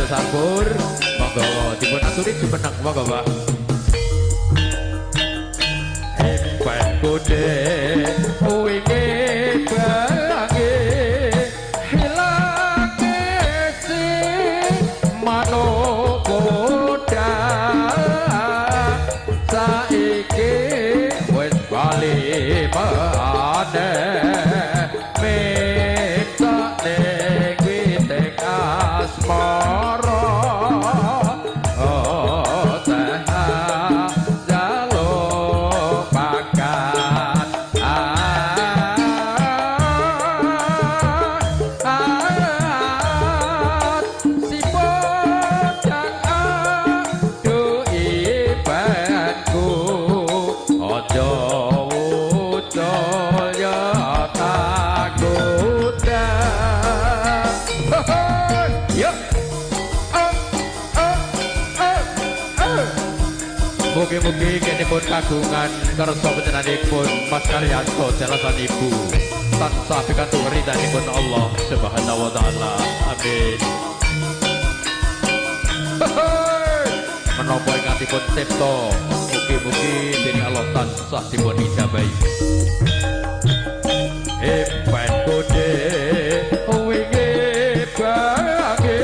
Sampur, monggo dipun aturi jumeneng monggo Pak. Impen kude wingi bangi hilake sing manopoda saiki wis bali maneh minta ning witek asmara. Mugi-mugi kenipun kagungan kersa panjenenganipun Mas Karyanto jelasan ibu tansah pikantuk ridhanipun Allah Subhanahu wa taala. Amin. Menapa ingkangipun cipta mugi-mugi dening Allah tansah dipun ijabahi. Impen kude wingi bangi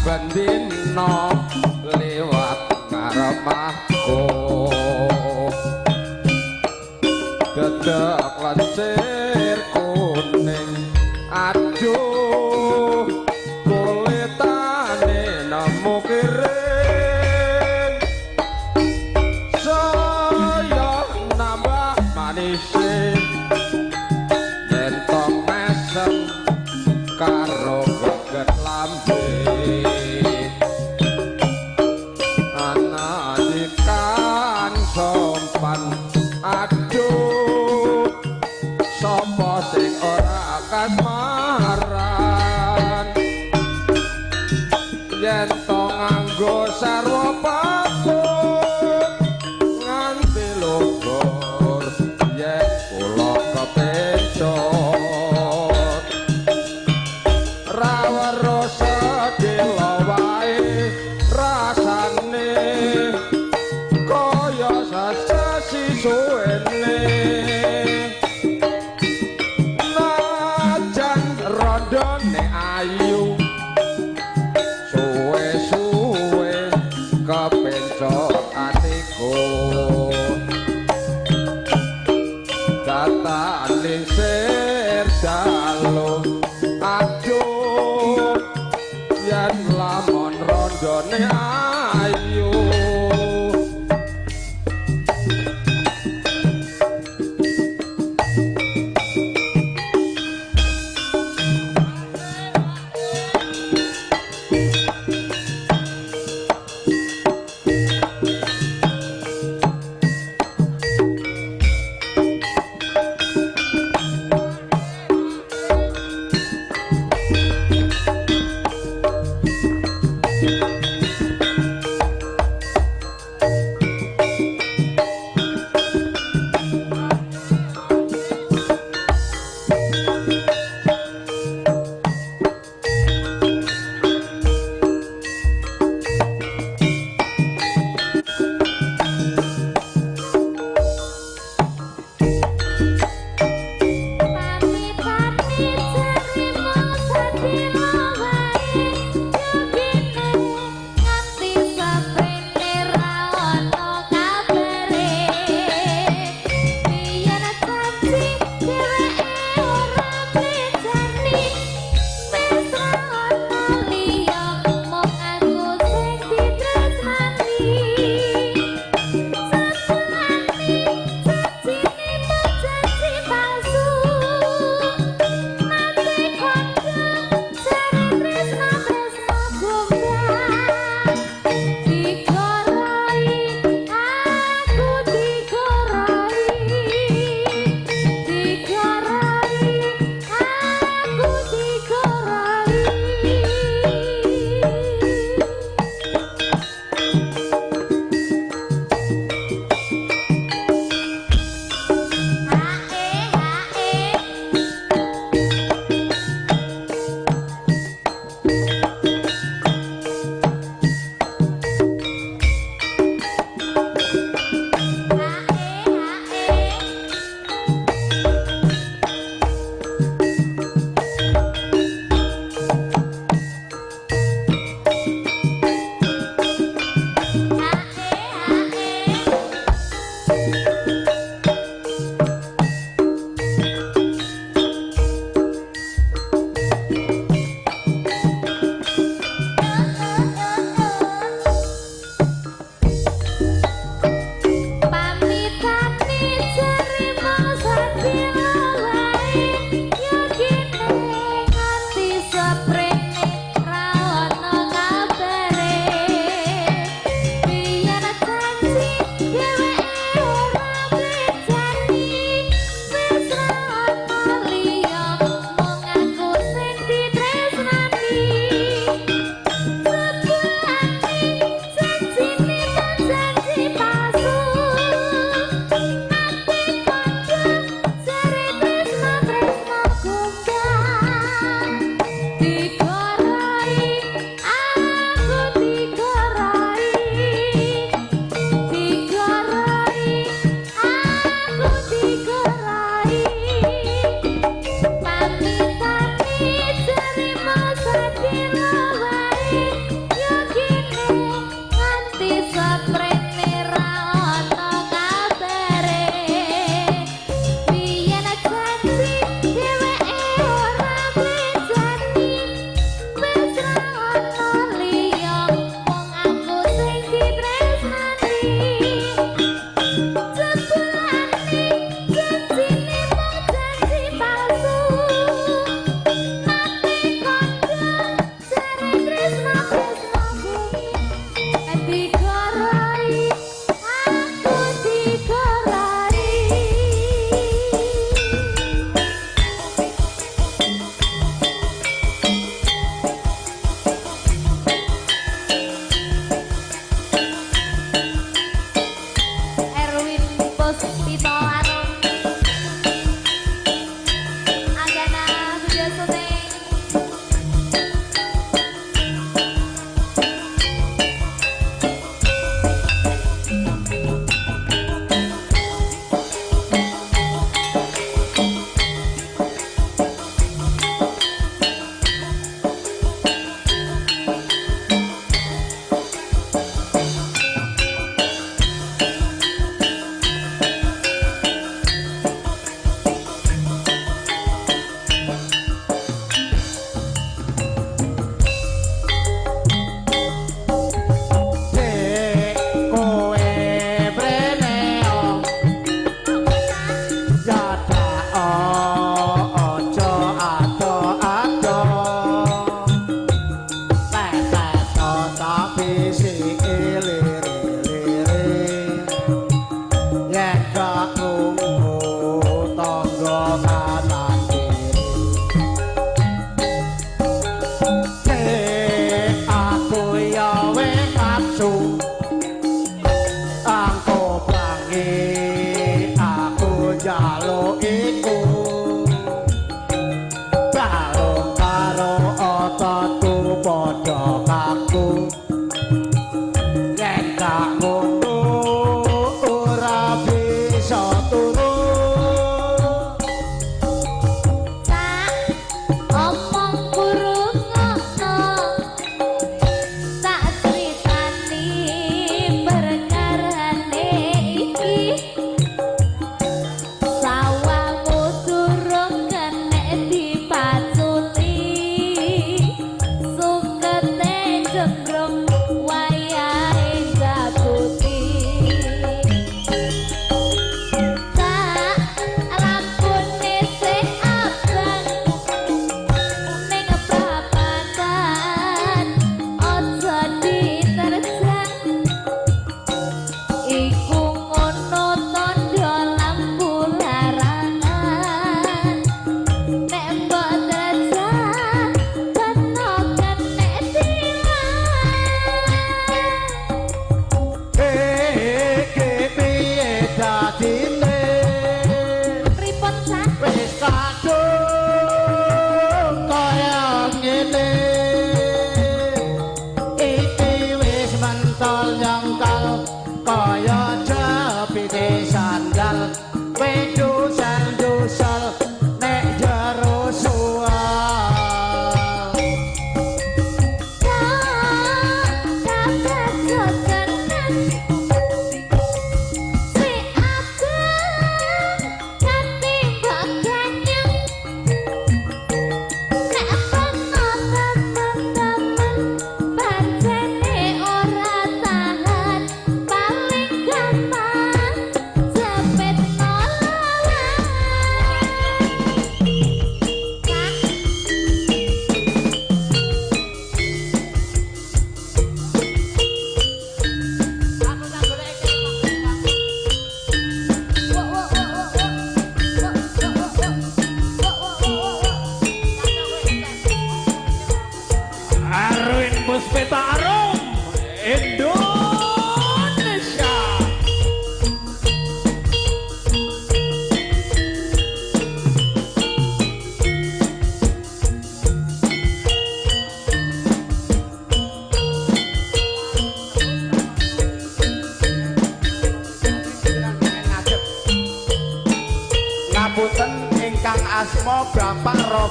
bendino liwat ngarepku gedhek lancir kuning aduh kulitane nemu kiring saya nambah manis entong mesem karo geget lambe aduh sapa sing ora kasmaran yen to nganggo sarwa patut nganti logor yen kula kepencot ayu suwe-suwe kepencot atiku datane sir dalu aduh yen lamun rondone ayu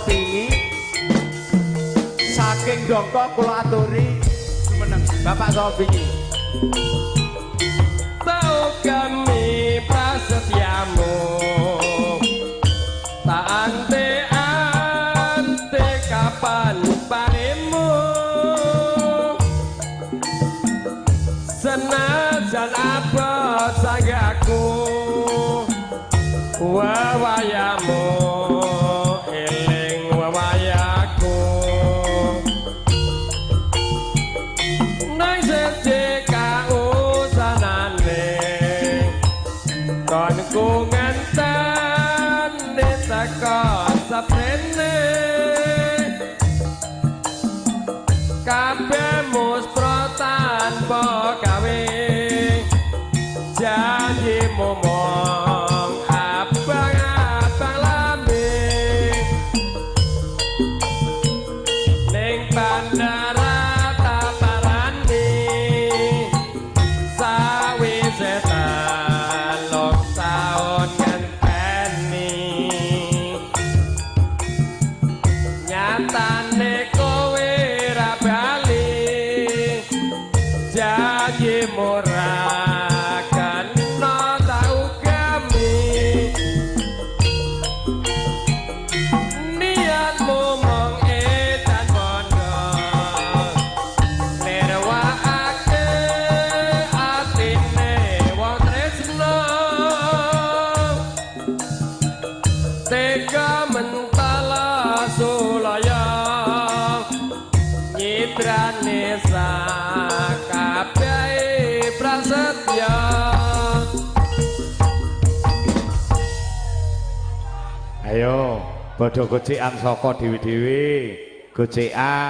Sopingi saking Dongko kula aturi meneng Bapak Sopingi. Tahu kami prasetyamu tak ante kapan parimu senajan apa sanggaku wawayamu eling wawayaku nang sedhe kausanane kon ku ngenteni teko saprene kabeh muspro tanpa gawe janji momong abang-abang lambe ning bandara taparani sawise telung taun ngenteni nyatane kowe ra bali janji murah kena tau kami niatmu mong edan bondo nerwakake atine wong tresno tega mentala sulaya nyidrane sakabehe prasetya. Ayo padha gocekan saka dhewe-dhewe gocekan